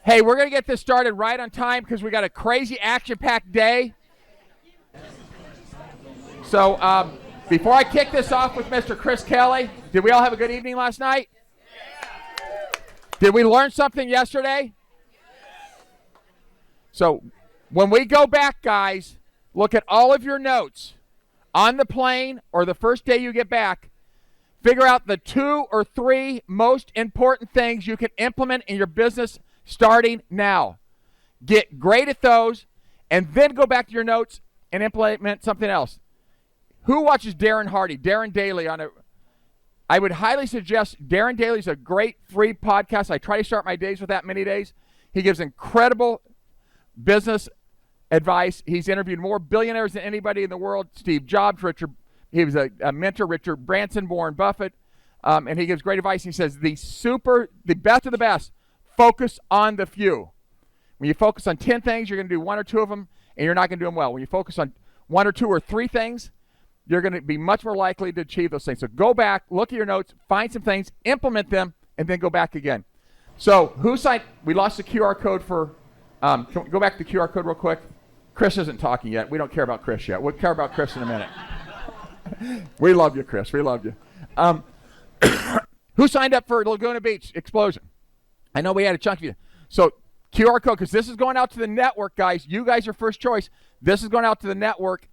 Hey, we're going to get this started right on time because we got a crazy action-packed day. So before I kick this off with Mr. Chris Kelly, did we all have a good evening last night? Did we learn something yesterday? So when we go back, guys, look at all of your notes on the plane or the first day you get back. Figure out the 2 or 3 most important things you can implement in your business starting now. Get great at those, and then go back to your notes and implement something else. Who watches Darren Hardy? Darren Daly I would highly suggest Darren Daly's a great free podcast. I try to start my days with that many days. He gives incredible business advice. He's interviewed more billionaires than anybody in the world. Steve Jobs, he was a mentor, Richard Branson, Warren Buffett, and he gives great advice. He says the best of the best, focus on the few. When you focus on 10 things, you're going to do 1 or 2 of them, and you're not going to do them well. When you focus on 1 or 2 or 3 things, you're going to be much more likely to achieve those things. So go back, look at your notes, find some things, implement them, and then go back again. So who signed? We lost the QR code for, can we go back to the QR code real quick? Chris isn't talking yet. We don't care about Chris yet. We'll care about Chris in a minute. We love you, Chris. We love you. Who signed up for Laguna Beach Explosion? I know we had a chunk of you. So QR code, because this is going out to the network, guys. You guys are first choice. This is going out to the network,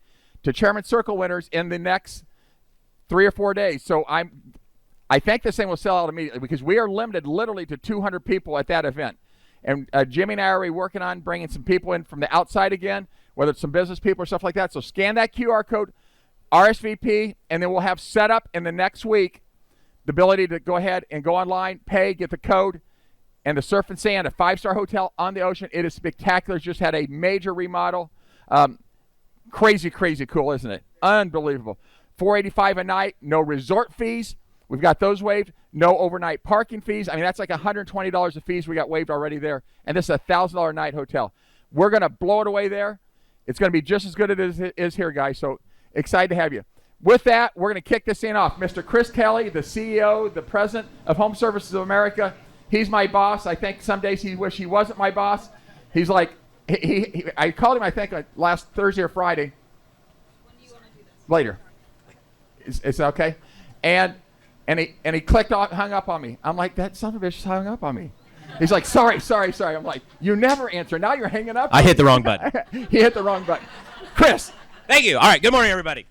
to Chairman Circle winners in the next 3 or 4 days. So I think this thing will sell out immediately because we are limited literally to 200 people at that event. And Jimmy and I are already working on bringing some people in from the outside again, whether it's some business people or stuff like that. So scan that QR code, RSVP, and then we'll have set up in the next week the ability to go ahead and go online, pay, get the code, and the Surf and Sand, a 5-star hotel on the ocean. It is spectacular. It's just had a major remodel. Crazy, crazy cool, isn't it? Unbelievable. $485 a night, no resort fees. We've got those waived. No overnight parking fees. I mean, that's like $120 of fees we got waived already there. And this is a $1,000 a night hotel. We're going to blow it away there. It's going to be just as good as it is here, guys. So excited to have you. With that, we're going to kick this thing off. Mr. Chris Kelly, the CEO, the president of HomeServices of America. He's my boss. I think some days he wish he wasn't my boss. He's like, I called him, I think, last Thursday or Friday. When do you want to do this? Later. Is that okay? And he clicked off, hung up on me. I'm like, that son of a bitch hung up on me. He's like, sorry. I'm like, you never answer. Now you're hanging up. I hit the wrong button. He hit the wrong button. Chris. Thank you. All right. Good morning, everybody.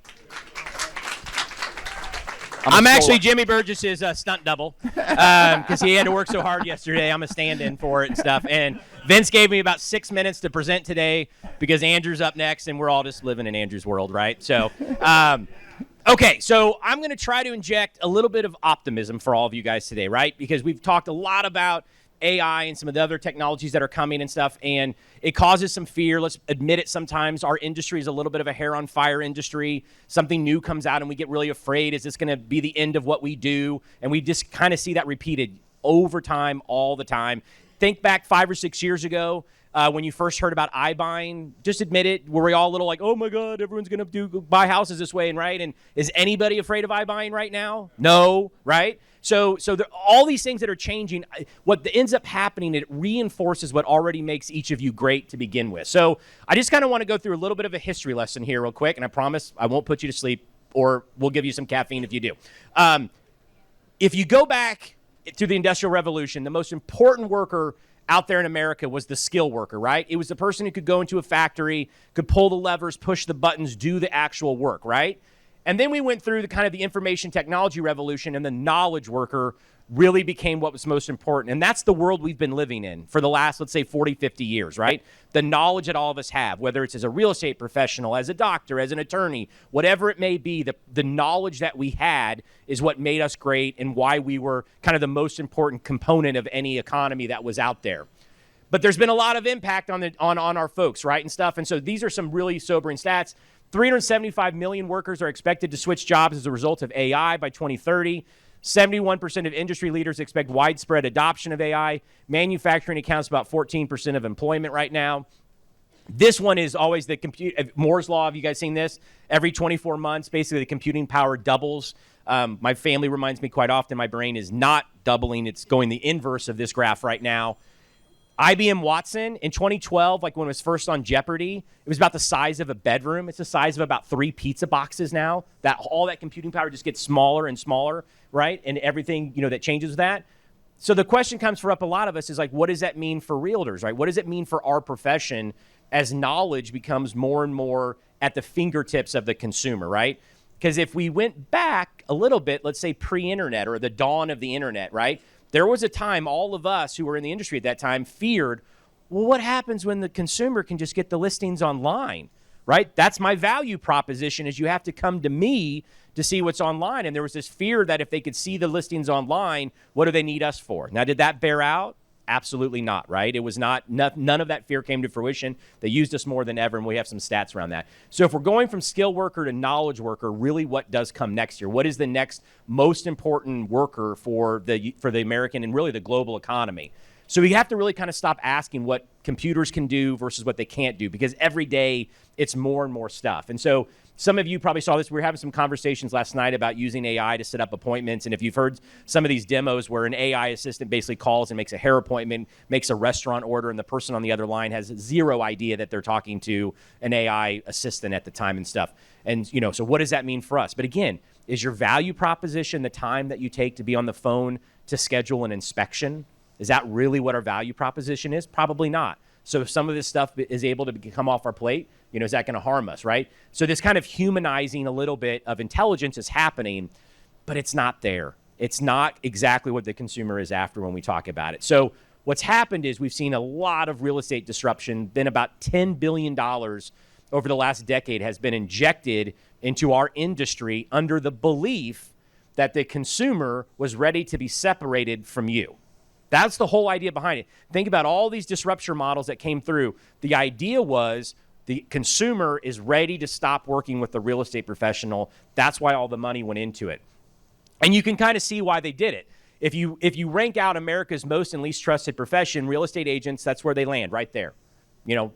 I'm actually Jimmy Burgess's stunt double because he had to work so hard yesterday. I'm a stand-in for it and stuff. And Vince gave me about 6 minutes to present today because Andrew's up next, and we're all just living in Andrew's world, right? So, okay, so I'm going to try to inject a little bit of optimism for all of you guys today, right? Because we've talked a lot about AI and some of the other technologies that are coming and stuff, and it causes some fear. Let's admit it, sometimes our industry is a little bit of a hair on fire industry. Something new comes out and we get really afraid. Is this going to be the end of what we do? And we just kind of see that repeated over time, all the time. Think back 5 or 6 years ago when you first heard about iBuying. Just admit it. Were we all a little like, oh my God, everyone's going to buy houses this way, and right? And is anybody afraid of iBuying right now? No, right? So all these things that are changing, what ends up happening, it reinforces what already makes each of you great to begin with. So I just kind of want to go through a little bit of a history lesson here real quick, and I promise I won't put you to sleep, or we'll give you some caffeine if you do. If you go back to the Industrial Revolution, the most important worker out there in America was the skill worker, right? It was the person who could go into a factory, could pull the levers, push the buttons, do the actual work, right? And then we went through the kind of the information technology revolution, and the knowledge worker really became what was most important. And that's the world we've been living in for the last, let's say, 40, 50 years, right? The knowledge that all of us have, whether it's as a real estate professional, as a doctor, as an attorney, whatever it may be, the knowledge that we had is what made us great and why we were kind of the most important component of any economy that was out there. But there's been a lot of impact on our folks, right, and stuff. And so these are some really sobering stats. 375 million workers are expected to switch jobs as a result of AI by 2030. 71% of industry leaders expect widespread adoption of AI. Manufacturing accounts for about 14% of employment right now. This one is always the Moore's Law. Have you guys seen this? Every 24 months, basically the computing power doubles. My family reminds me quite often my brain is not doubling. It's going the inverse of this graph right now. IBM Watson in 2012, like when it was first on Jeopardy, it was about the size of a bedroom. It's the size of about 3 pizza boxes now. That all that computing power just gets smaller and smaller, right? And everything, that changes with that. So the question comes for up a lot of us is like, what does that mean for realtors, right? What does it mean for our profession as knowledge becomes more and more at the fingertips of the consumer, right? Because if we went back a little bit, let's say pre-internet or the dawn of the internet, right? There was a time all of us who were in the industry at that time feared, well, what happens when the consumer can just get the listings online, right? That's my value proposition is you have to come to me to see what's online. And there was this fear that if they could see the listings online, what do they need us for? Now, did that bear out? Absolutely not, right? It was not, none of that fear came to fruition. They used us more than ever, and we have some stats around that. So if we're going from skill worker to knowledge worker, really what does come next year? What is the next most important worker for the American and really the global economy? So we have to really kind of stop asking what computers can do versus what they can't do, because every day it's more and more stuff. And so some of you probably saw this. We were having some conversations last night about using AI to set up appointments. And if you've heard some of these demos where an AI assistant basically calls and makes a hair appointment, makes a restaurant order, and the person on the other line has zero idea that they're talking to an AI assistant at the time and stuff. And, so what does that mean for us? But again, is your value proposition the time that you take to be on the phone to schedule an inspection? Is that really what our value proposition is? Probably not. So if some of this stuff is able to come off our plate, is that going to harm us, right? So this kind of humanizing a little bit of intelligence is happening, but it's not there. It's not exactly what the consumer is after when we talk about it. So what's happened is we've seen a lot of real estate disruption. Been about $10 billion over the last decade has been injected into our industry under the belief that the consumer was ready to be separated from you. That's the whole idea behind it. Think about all these disruption models that came through. The idea was the consumer is ready to stop working with the real estate professional. That's why all the money went into it. And you can kind of see why they did it. If you rank out America's most and least trusted profession, real estate agents, that's where they land, right there,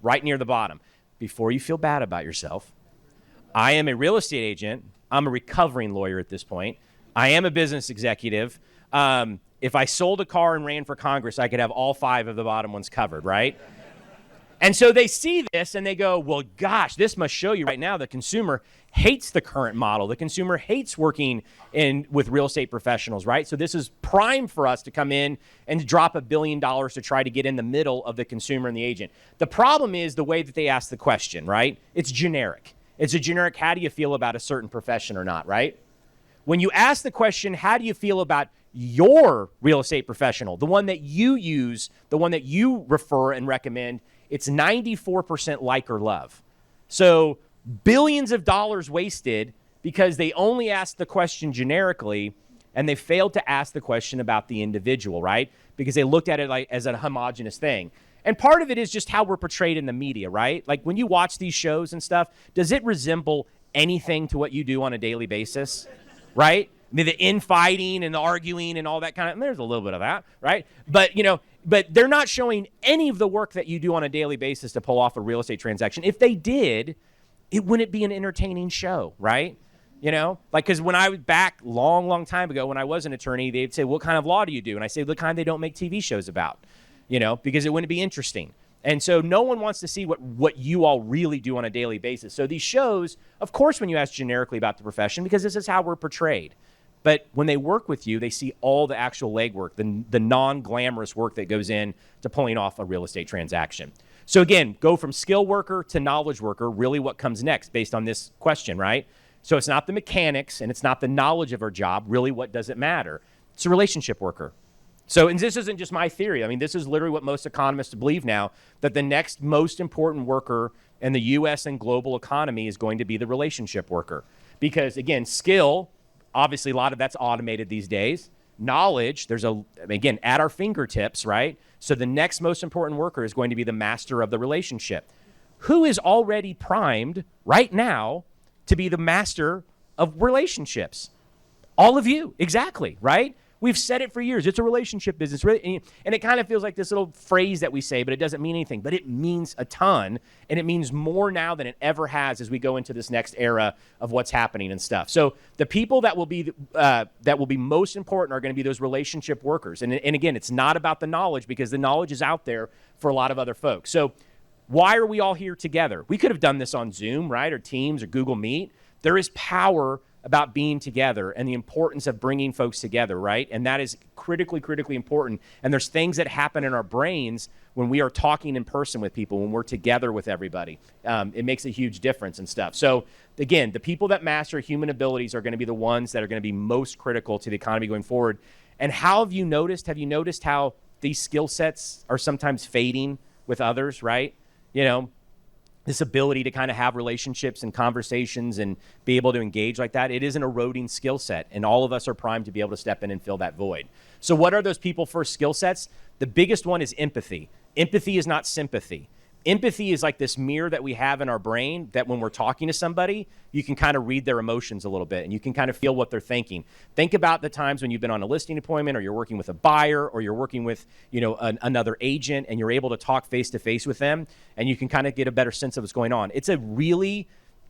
right near the bottom. Before you feel bad about yourself, I am a real estate agent. I'm a recovering lawyer at this point. I am a business executive. If I sold a car and ran for Congress, I could have all 5 of the bottom ones covered, right? And so they see this and they go, well, gosh, this must show you right now the consumer hates the current model. The consumer hates working with real estate professionals, right? So this is prime for us to come in and drop $1 billion to try to get in the middle of the consumer and the agent. The problem is the way that they ask the question, right? It's generic. It's a generic, how do you feel about a certain profession or not, right? When you ask the question, how do you feel about your real estate professional, the one that you use, the one that you refer and recommend, it's 94% like or love. So billions of dollars wasted because they only asked the question generically and they failed to ask the question about the individual, right? Because they looked at it like as a homogenous thing. And part of it is just how we're portrayed in the media, right? Like when you watch these shows and stuff, does it resemble anything to what you do on a daily basis, right? I mean, the infighting and the arguing and all that kind of, there's a little bit of that, right? But, but they're not showing any of the work that you do on a daily basis to pull off a real estate transaction. If they did, it wouldn't be an entertaining show, right? Because when I was back long time ago, when I was an attorney, they'd say, what kind of law do you do? And I say, the kind they don't make TV shows about, because it wouldn't be interesting. And so no one wants to see what you all really do on a daily basis. So these shows, of course, when you ask generically about the profession, because this is how we're portrayed. But when they work with you, they see all the actual legwork, the non-glamorous work that goes in to pulling off a real estate transaction. So again, go from skill worker to knowledge worker, really what comes next based on this question, right? So it's not the mechanics and it's not the knowledge of our job. Really, what does it matter? It's a relationship worker. So, and this isn't just my theory. I mean, this is literally what most economists believe now, that the next most important worker in the U.S. and global economy is going to be the relationship worker. Because again, skill, obviously, a lot of that's automated these days. Knowledge, again, at our fingertips, right? So the next most important worker is going to be the master of the relationship. Who is already primed right now to be the master of relationships? All of you, exactly, right? We've said it for years. It's a relationship business. And it kind of feels like this little phrase that we say, but it doesn't mean anything. But it means a ton, and it means more now than it ever has as we go into this next era of what's happening and stuff. So the people that will be most important are going to be those relationship workers. And again, it's not about the knowledge, because the knowledge is out there for a lot of other folks. So why are we all here together? We could have done this on Zoom, right, or Teams or Google Meet. There is power about being together and the importance of bringing folks together, right? And that is critically, critically important. And there's things that happen in our brains when we are talking in person with people, when we're together with everybody. It makes a huge difference and stuff. So again, the people that master human abilities are going to be the ones that are going to be most critical to the economy going forward. And how have you noticed? Have you noticed how these skill sets are sometimes fading with others, right? You know, this ability to kind of have relationships and conversations and be able to engage like that, it is an eroding skill set, and all of us are primed to be able to step in and fill that void. So what are those people first skill sets? The biggest one is empathy. Empathy is not sympathy. Empathy is like this mirror that we have in our brain that when we're talking to somebody, you can kind of read their emotions a little bit and you can kind of feel what they're thinking. Think about the times when you've been on a listing appointment, or you're working with a buyer, or you're working with, you know, another agent, and you're able to talk face to face with them, and you can kind of get a better sense of what's going on. It's a really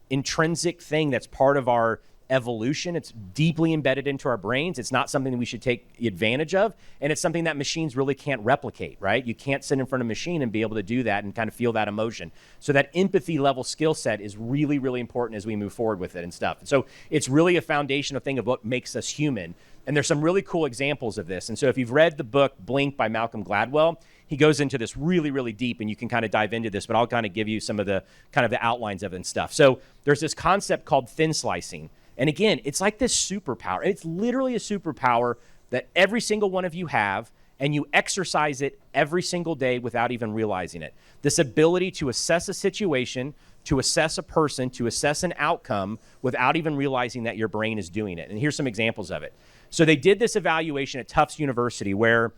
intrinsic thing that's part of our evolution. It's deeply embedded into our brains. It's not something that we should take advantage of, and it's something that machines really can't replicate, right? You can't sit in front of a machine and be able to do that and kind of feel that emotion. So that empathy level skill set is really, really important as we move forward with it and stuff. So it's really a foundational thing of what makes us human. And there's some really cool examples of this. And so if you've read the book Blink by Malcolm Gladwell, he goes into this really, really deep, and you can kind of dive into this, but I'll kind of give you some of the kind of the outlines of it and stuff. So there's this concept called thin slicing. And again, it's like this superpower. It's literally a superpower that every single one of you have, and you exercise it every single day without even realizing it. This ability to assess a situation, to assess a person, to assess an outcome without even realizing that your brain is doing it. And here's some examples of it. So they did this evaluation at Tufts University where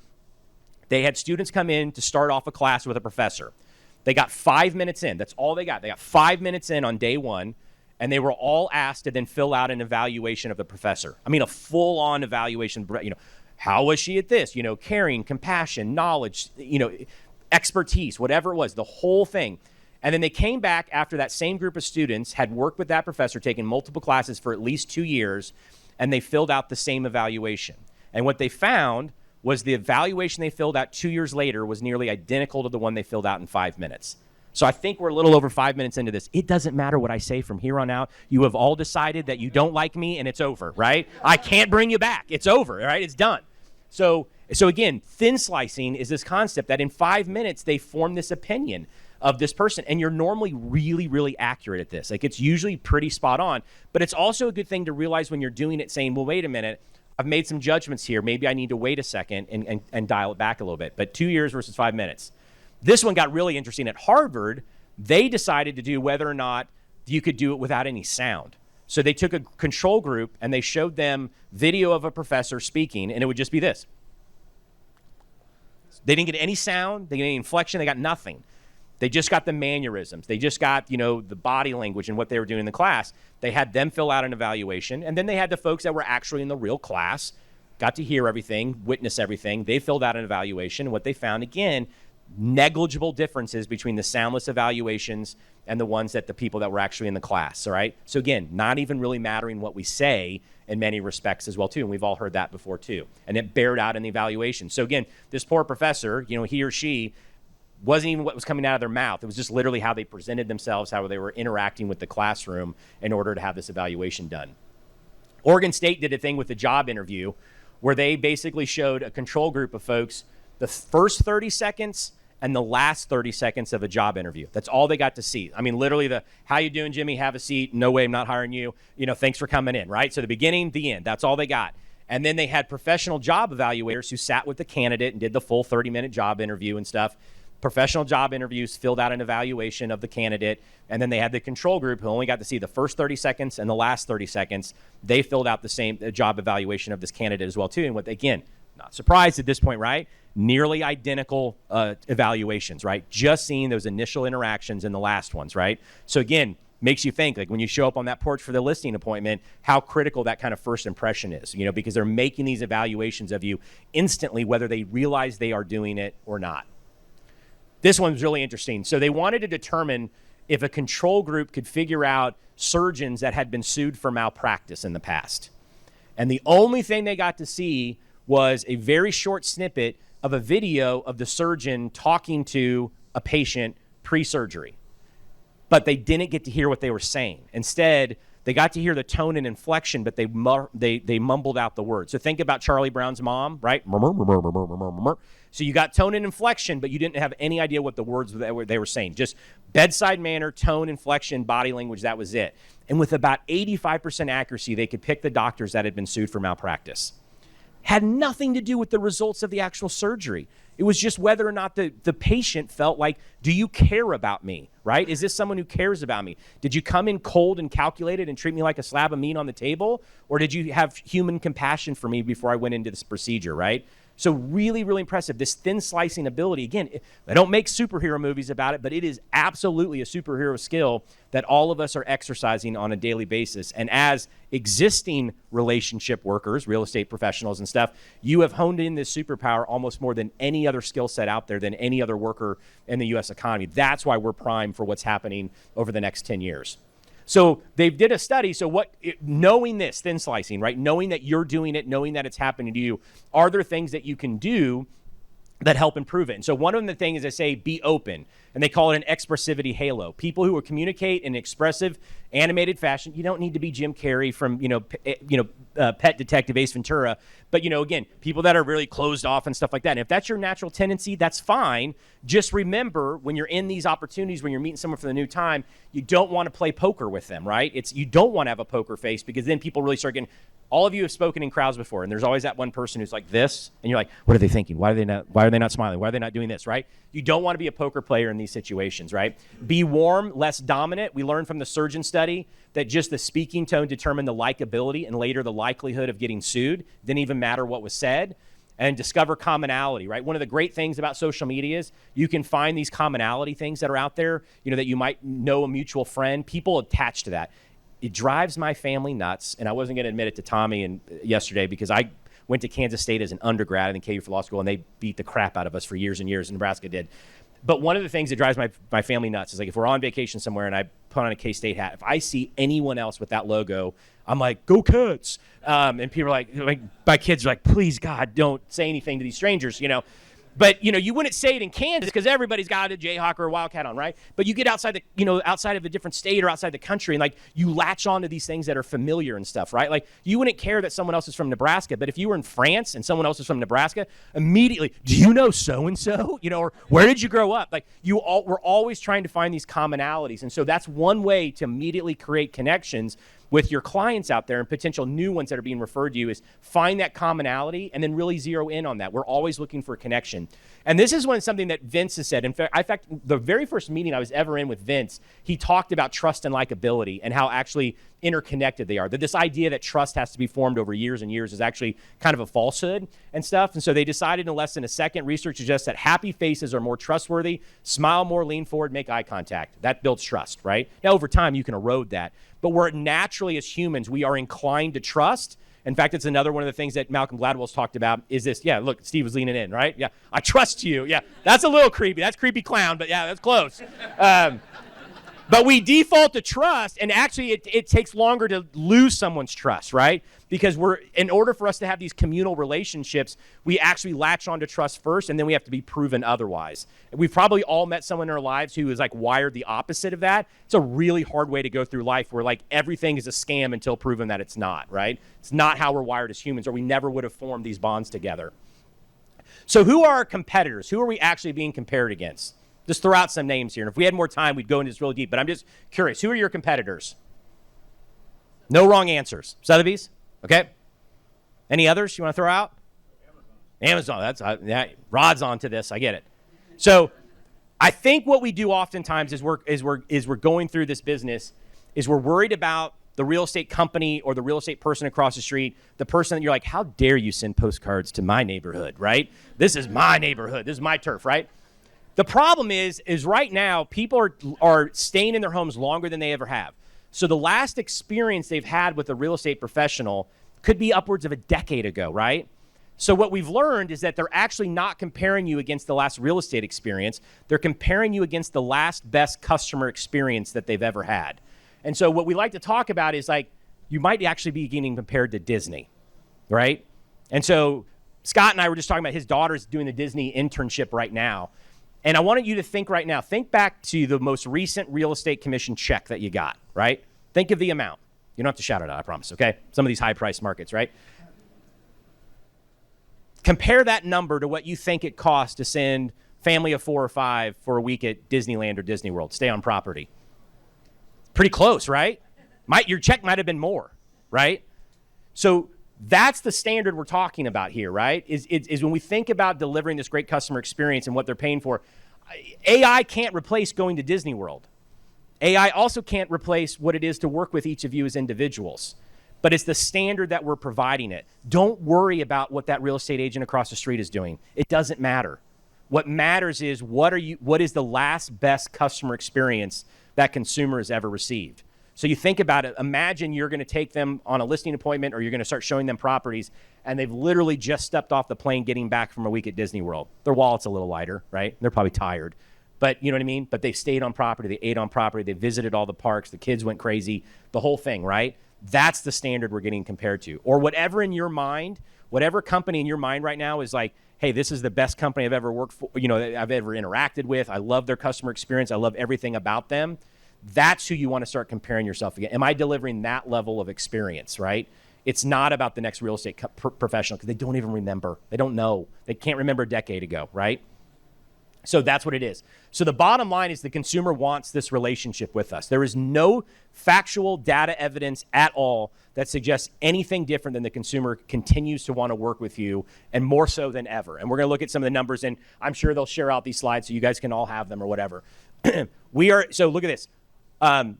they had students come in to start off a class with a professor. They got 5 minutes in. That's all they got. They got 5 minutes in on day one. And they were all asked to then fill out an evaluation of the professor. I mean, a full-on evaluation, you know, how was she at this? You know, caring, compassion, knowledge, you know, expertise, whatever it was, the whole thing. And then they came back after that same group of students had worked with that professor, taken multiple classes for at least 2 years, and they filled out the same evaluation. And what they found was the evaluation they filled out 2 years later was nearly identical to the one they filled out in 5 minutes. So I think we're a little over 5 minutes into this. It doesn't matter what I say from here on out. You have all decided that you don't like me, and it's over, right? I can't bring you back. It's over, right? It's done. So again, thin slicing is this concept that in 5 minutes they form this opinion of this person, and you're normally really, really accurate at this. Like, it's usually pretty spot on, but it's also a good thing to realize when you're doing it, saying, well, wait a minute, I've made some judgments here. Maybe I need to wait a second and dial it back a little bit. But 2 years versus 5 minutes. This one got really interesting. At Harvard, they decided to do whether or not you could do it without any sound. So they took a control group and they showed them video of a professor speaking, and it would just be this. They didn't get any sound, they didn't get any inflection, they got nothing. They just got the mannerisms. They just got, you know, the body language and what they were doing in the class. They had them fill out an evaluation, and then they had the folks that were actually in the real class, got to hear everything, witness everything. They filled out an evaluation, and what they found, again, negligible differences between the soundless evaluations and the ones that the people that were actually in the class, all right? So again, not even really mattering what we say in many respects as well, too, and we've all heard that before, too. And it bared out in the evaluation. So again, this poor professor, you know, he or she wasn't even what was coming out of their mouth. It was just literally how they presented themselves, how they were interacting with the classroom in order to have this evaluation done. Oregon State did a thing with the job interview where they basically showed a control group of folks the first 30 seconds and the last 30 seconds of a job interview. That's all they got to see. I mean, literally the, how you doing, Jimmy? Have a seat. No way, I'm not hiring you. You know, thanks for coming in, right? So the beginning, the end. That's all they got. And then they had professional job evaluators who sat with the candidate and did the full 30-minute job interview and stuff. Professional job interviews, filled out an evaluation of the candidate, and then they had the control group who only got to see the first 30 seconds and the last 30 seconds. They filled out the same job evaluation of this candidate as well, too. And what, again, not surprised at this point, right? Nearly identical evaluations, right? Just seeing those initial interactions in the last ones, right? So again, makes you think, like when you show up on that porch for the listing appointment, how critical that kind of first impression is, because they're making these evaluations of you instantly, whether they realize they are doing it or not. This one's really interesting. So they wanted to determine if a control group could figure out surgeons that had been sued for malpractice in the past. And the only thing they got to see was a very short snippet of a video of the surgeon talking to a patient pre-surgery. But they didn't get to hear what they were saying. Instead, they got to hear the tone and inflection, but they mumbled out the words. So think about Charlie Brown's mom, right? So you got tone and inflection, but you didn't have any idea what the words they were saying. Just bedside manner, tone, inflection, body language, that was it. And with about 85% accuracy, they could pick the doctors that had been sued for malpractice. Had nothing to do with the results of the actual surgery. It was just whether or not the patient felt like, do you care about me, right? Is this someone who cares about me? Did you come in cold and calculated and treat me like a slab of meat on the table? Or did you have human compassion for me before I went into this procedure, right? So really, really impressive. This thin slicing ability, again, they don't make superhero movies about it, but it is absolutely a superhero skill that all of us are exercising on a daily basis. And as existing relationship workers, real estate professionals and stuff, you have honed in this superpower almost more than any other skill set out there, than any other worker in the U.S. economy. That's why we're primed for what's happening over the next 10 years. So they did a study. So knowing this, thin slicing, right? Knowing that you're doing it, knowing that it's happening to you, are there things that you can do that help improve it? And so one of the things they say, be open, and they call it an expressivity halo. People who will communicate in expressive, animated fashion. You don't need to be Jim Carrey from, Pet Detective Ace Ventura, but again, people that are really closed off and stuff like that. And if that's your natural tendency, that's fine. Just remember, when you're in these opportunities, when you're meeting someone for the new time, you don't want to play poker with them, right? You don't want to have a poker face, because then people really start getting. All of you have spoken in crowds before, and there's always that one person who's like this, and you're like, what are they thinking? Why are they not smiling? Why are they not doing this, right? You don't want to be a poker player in these situations, right? Be warm, less dominant. We learned from the surgeon study that just the speaking tone determined the likability and later the likelihood of getting sued. Didn't even matter what was said. And discover commonality, right? One of the great things about social media is you can find these commonality things that are out there, that you might know a mutual friend, people attached to that. It drives my family nuts, and I wasn't going to admit it to Tommy yesterday, because I went to Kansas State as an undergrad and then KU for law school, and they beat the crap out of us for years and years, and Nebraska did. But one of the things that drives my family nuts is, like, if we're on vacation somewhere and I put on a K-State hat, if I see anyone else with that logo, I'm like, go Cats. And people are like, my kids are like, please, God, don't say anything to these strangers, But, you wouldn't say it in Kansas because everybody's got a Jayhawk or a Wildcat on, right? But you get outside outside of a different state or outside the country, and, you latch on to these things that are familiar and stuff, right? Like, you wouldn't care that someone else is from Nebraska, but if you were in France and someone else is from Nebraska, immediately, do you know so-and-so? Or where did you grow up? Like, we're always trying to find these commonalities. And so that's one way to immediately create connections with your clients out there and potential new ones that are being referred to you, is find that commonality and then really zero in on that. We're always looking for a connection. And this is something that Vince has said. In fact, the very first meeting I was ever in with Vince, he talked about trust and likability and how actually interconnected they are. That this idea that trust has to be formed over years and years is actually kind of a falsehood and stuff. And so they decided in less than a second, research suggests that happy faces are more trustworthy, smile more, lean forward, make eye contact. That builds trust, right? Now, over time, you can erode that. But we're naturally, as humans, we are inclined to trust. In fact, it's another one of the things that Malcolm Gladwell's talked about is this. Yeah, look, Steve was leaning in, right? Yeah, I trust you. Yeah, that's a little creepy. That's creepy clown, but yeah, that's close. But we default to trust, and actually it takes longer to lose someone's trust, right? Because in order for us to have these communal relationships, we actually latch on to trust first, and then we have to be proven otherwise. We've probably all met someone in our lives who is wired the opposite of that. It's a really hard way to go through life where everything is a scam until proven that it's not, right? It's not how we're wired as humans, or we never would have formed these bonds together. So who are our competitors? Who are we actually being compared against? Just throw out some names here. And if we had more time, we'd go into this really deep. But I'm just curious. Who are your competitors? No wrong answers. Sotheby's? Okay. Any others you want to throw out? Amazon. That's Rod's on to this. I get it. So I think what we do oftentimes is we're going through this business is we're worried about the real estate company or the real estate person across the street, the person that you're like, how dare you send postcards to my neighborhood, right? This is my neighborhood. This is my turf, right? The problem is right now, people are staying in their homes longer than they ever have. So the last experience they've had with a real estate professional could be upwards of a decade ago, right? So what we've learned is that they're actually not comparing you against the last real estate experience. They're comparing you against the last best customer experience that they've ever had. And so what we like to talk about is like, you might actually be getting compared to Disney, right? And so Scott and I were just talking about his daughter's doing the Disney internship right now. And I wanted you to think right now, think back to the most recent real estate commission check that you got, right? Think of the amount. You don't have to shout it out, I promise, okay? Some of these high-priced markets, right? Compare that number to what you think it costs to send family of 4 or 5 for a week at Disneyland or Disney World, stay on property. Pretty close, right? Your check might have been more, right? So that's the standard we're talking about here, right? Is when we think about delivering this great customer experience and what they're paying for, AI can't replace going to Disney World. AI also can't replace what it is to work with each of you as individuals. But it's the standard that we're providing it. Don't worry about what that real estate agent across the street is doing. It doesn't matter. What matters is what is the last best customer experience that consumer has ever received. So you think about it, imagine you're going to take them on a listing appointment or you're going to start showing them properties and they've literally just stepped off the plane getting back from a week at Disney World. Their wallet's a little lighter, right? They're probably tired. But you know what I mean? But they stayed on property, they ate on property, they visited all the parks, the kids went crazy, the whole thing, right? That's the standard we're getting compared to. Or whatever in your mind, whatever company in your mind right now is like, hey, this is the best company I've ever worked for, I've ever interacted with. I love their customer experience. I love everything about them. That's who you want to start comparing yourself against. Am I delivering that level of experience, right? It's not about the next real estate professional because they don't even remember. They don't know. They can't remember a decade ago, right? So that's what it is. So the bottom line is the consumer wants this relationship with us. There is no factual data evidence at all that suggests anything different than the consumer continues to want to work with you, and more so than ever. And we're going to look at some of the numbers, and I'm sure they'll share out these slides so you guys can all have them or whatever. So look at this.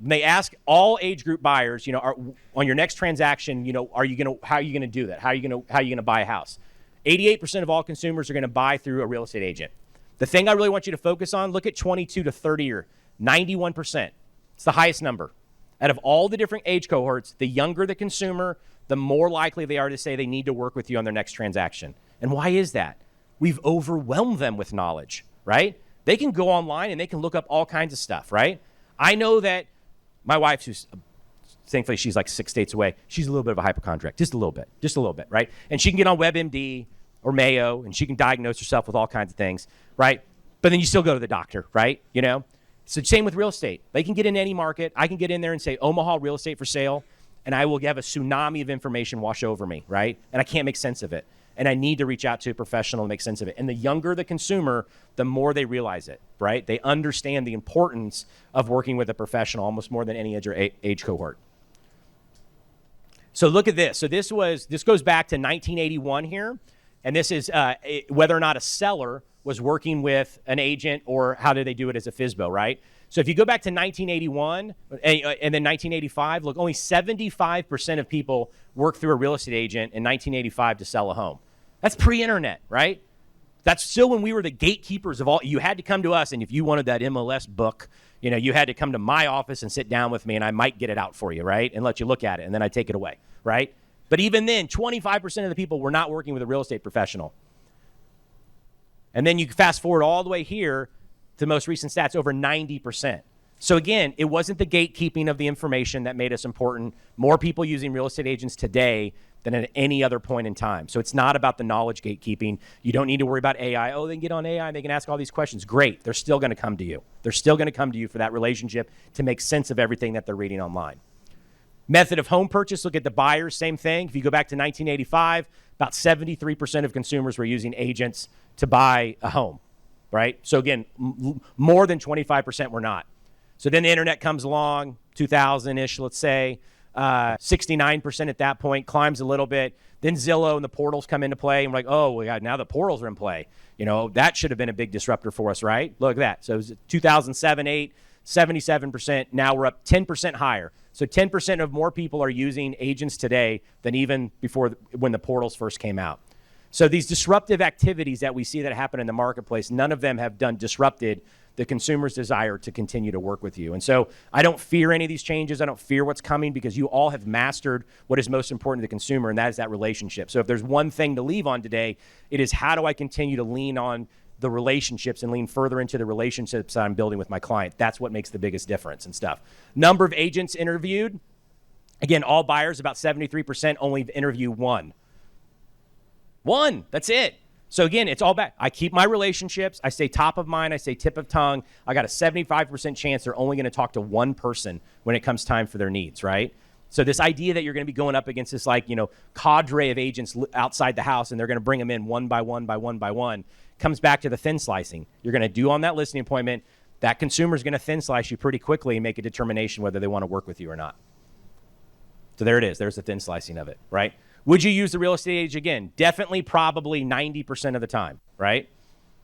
They ask all age group buyers, on your next transaction, how are you going to do that? How are you going to buy a house? 88% of all consumers are going to buy through a real estate agent. The thing I really want you to focus on, look at 22 to 30 year, 91%. It's the highest number. Out of all the different age cohorts, the younger the consumer, the more likely they are to say they need to work with you on their next transaction. And why is that? We've overwhelmed them with knowledge, right? They can go online and they can look up all kinds of stuff, right? I know that my wife, who's thankfully she's like 6 states away, she's a little bit of a hypochondriac, just a little bit, right? And she can get on WebMD or Mayo, and she can diagnose herself with all kinds of things, right? But then you still go to the doctor, right? So same with real estate. They can get in any market. I can get in there and say, Omaha real estate for sale, and I will have a tsunami of information wash over me, right? And I can't make sense of it. And I need to reach out to a professional to make sense of it. And the younger the consumer, the more they realize it, right? They understand the importance of working with a professional almost more than any age cohort. So look at this. So this goes back to 1981 here. And this is whether or not a seller was working with an agent or how did they do it as a FSBO, right? So if you go back to 1981 and then 1985, look, only 75% of people worked through a real estate agent in 1985 to sell a home. That's pre-internet, right? That's still when we were the gatekeepers of all. You had to come to us, and if you wanted that MLS book, you had to come to my office and sit down with me, and I might get it out for you, right? And let you look at it, and then I'd take it away, right? But even then, 25% of the people were not working with a real estate professional. And then you fast forward all the way here to the most recent stats, over 90%. So again, it wasn't the gatekeeping of the information that made us important. More people using real estate agents today than at any other point in time. So it's not about the knowledge gatekeeping. You don't need to worry about AI. Oh, they can get on AI, they can ask all these questions. Great, they're still going to come to you. They're still going to come to you for that relationship to make sense of everything that they're reading online. Method of home purchase, look at the buyers, same thing. If you go back to 1985, about 73% of consumers were using agents to buy a home, right? So again, more than 25% were not. So then the internet comes along, 2000-ish, let's say, 69% at that point, climbs a little bit. Then Zillow and the portals come into play, and we're like, oh, my God, now the portals are in play. That should have been a big disruptor for us, right? Look at that. So it was 2007, 8, 77%. Now we're up 10% higher. So 10% of more people are using agents today than even before when the portals first came out. So these disruptive activities that we see that happen in the marketplace, none of them have disrupted the consumer's desire to continue to work with you. And so I don't fear any of these changes. I don't fear what's coming because you all have mastered what is most important to the consumer, and that is that relationship. So if there's one thing to leave on today, it is how do I continue to lean on the relationships and lean further into the relationships that I'm building with my client. That's what makes the biggest difference and stuff. Number of agents interviewed. Again, all buyers, about 73% only interview one. One, that's it. So again, it's all back. I keep my relationships. I stay top of mind. I stay tip of tongue. I got a 75% chance they're only going to talk to one person when it comes time for their needs, right? So this idea that you're going to be going up against this cadre of agents outside the house and they're going to bring them in one by one by one by one comes back to the thin slicing. You're going to do on that listing appointment, that consumer's going to thin slice you pretty quickly and make a determination whether they want to work with you or not. So there it is. There's the thin slicing of it, right? Would you use the real estate agent again? Definitely, probably 90% of the time, right?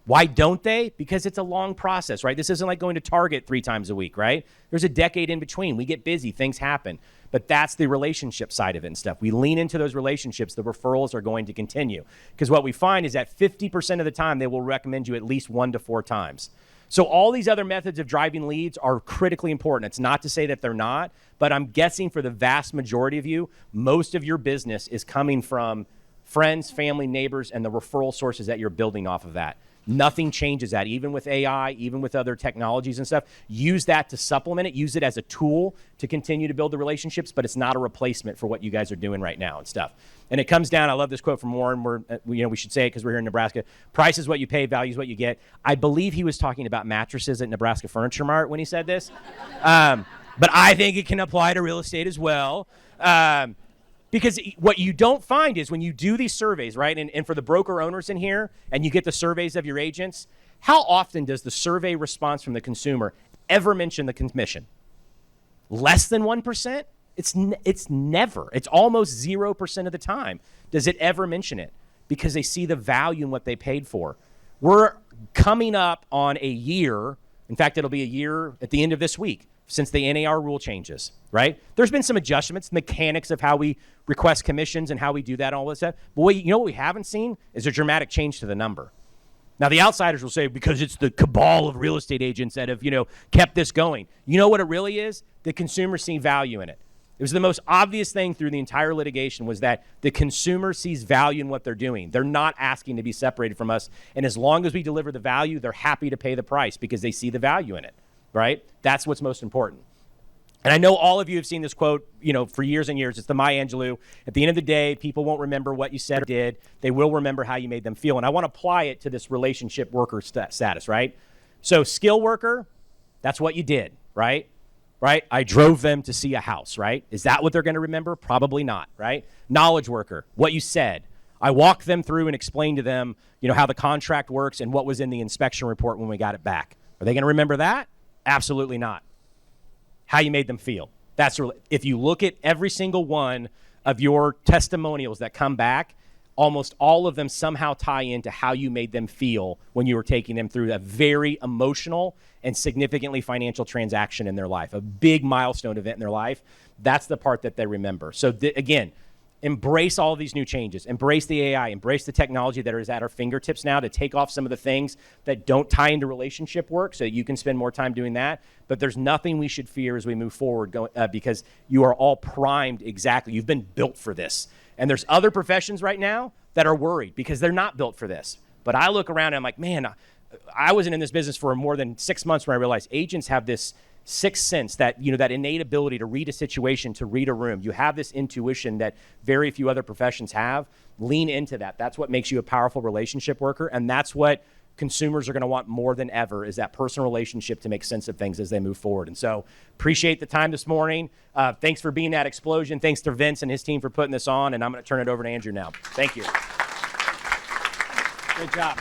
Why don't they? Because it's a long process, right? This isn't like going to Target 3 times a week, right? There's a decade in between. We get busy. Things happen. But that's the relationship side of it and stuff. We lean into those relationships. The referrals are going to continue. Because what we find is that 50% of the time, they will recommend you at least 1 to 4 times. So all these other methods of driving leads are critically important. It's not to say that they're not, but I'm guessing for the vast majority of you, most of your business is coming from friends, family, neighbors, and the referral sources that you're building off of that. Nothing changes that, even with AI, even with other technologies and stuff. Use that to supplement it. Use it as a tool to continue to build the relationships, but it's not a replacement for what you guys are doing right now and stuff. And it comes down, I love this quote from Warren, we should say it because we're here in Nebraska. Price is what you pay, value is what you get. I believe he was talking about mattresses at Nebraska Furniture Mart when he said this. But I think it can apply to real estate as well. Because what you don't find is when you do these surveys, right, and for the broker owners in here, and you get the surveys of your agents, how often does the survey response from the consumer ever mention the commission? Less than 1%? It's never. It's almost 0% of the time does it ever mention it because they see the value in what they paid for. We're coming up on a year. In fact, it'll be a year at the end of this week since the NAR rule changes, right? There's been some adjustments, mechanics of how we request commissions and how we do that, all this stuff. But what we haven't seen is a dramatic change to the number. Now, the outsiders will say, because it's the cabal of real estate agents that have, kept this going. You know what it really is? The consumers see value in it. It was the most obvious thing through the entire litigation was that the consumer sees value in what they're doing. They're not asking to be separated from us. And as long as we deliver the value, they're happy to pay the price because they see the value in it, right? That's what's most important. And I know all of you have seen this quote, for years and years. It's the Maya Angelou. At the end of the day, people won't remember what you said or did. They will remember how you made them feel. And I want to apply it to this relationship worker status, right? So skill worker, that's what you did, right? Right? I drove them to see a house, right? Is that what they're going to remember? Probably not, right? Knowledge worker, what you said. I walked them through and explained to them, how the contract works and what was in the inspection report when we got it back. Are they going to remember that? Absolutely not. How you made them feel. If you look at every single one of your testimonials that come back, almost all of them somehow tie into how you made them feel when you were taking them through a very emotional and significantly financial transaction in their life, a big milestone event in their life. That's the part that they remember. So again, embrace all of these new changes. Embrace the AI. Embrace the technology that is at our fingertips now to take off some of the things that don't tie into relationship work so that you can spend more time doing that. But there's nothing we should fear as we move forward because you are all primed exactly. You've been built for this. And there's other professions right now that are worried because they're not built for this. But I look around and I'm like, man, I wasn't in this business for more than 6 months when I realized agents have this sixth sense, that that innate ability to read a situation, to read a room. You have this intuition that very few other professions have. Lean into that. That's what makes you a powerful relationship worker, and that's what consumers are going to want more than ever, is that personal relationship to make sense of things as they move forward. And so appreciate the time this morning. Thanks for being that explosion. Thanks to Vince and his team for putting this on, and I'm going to turn it over to Andrew now. Thank you. Good job.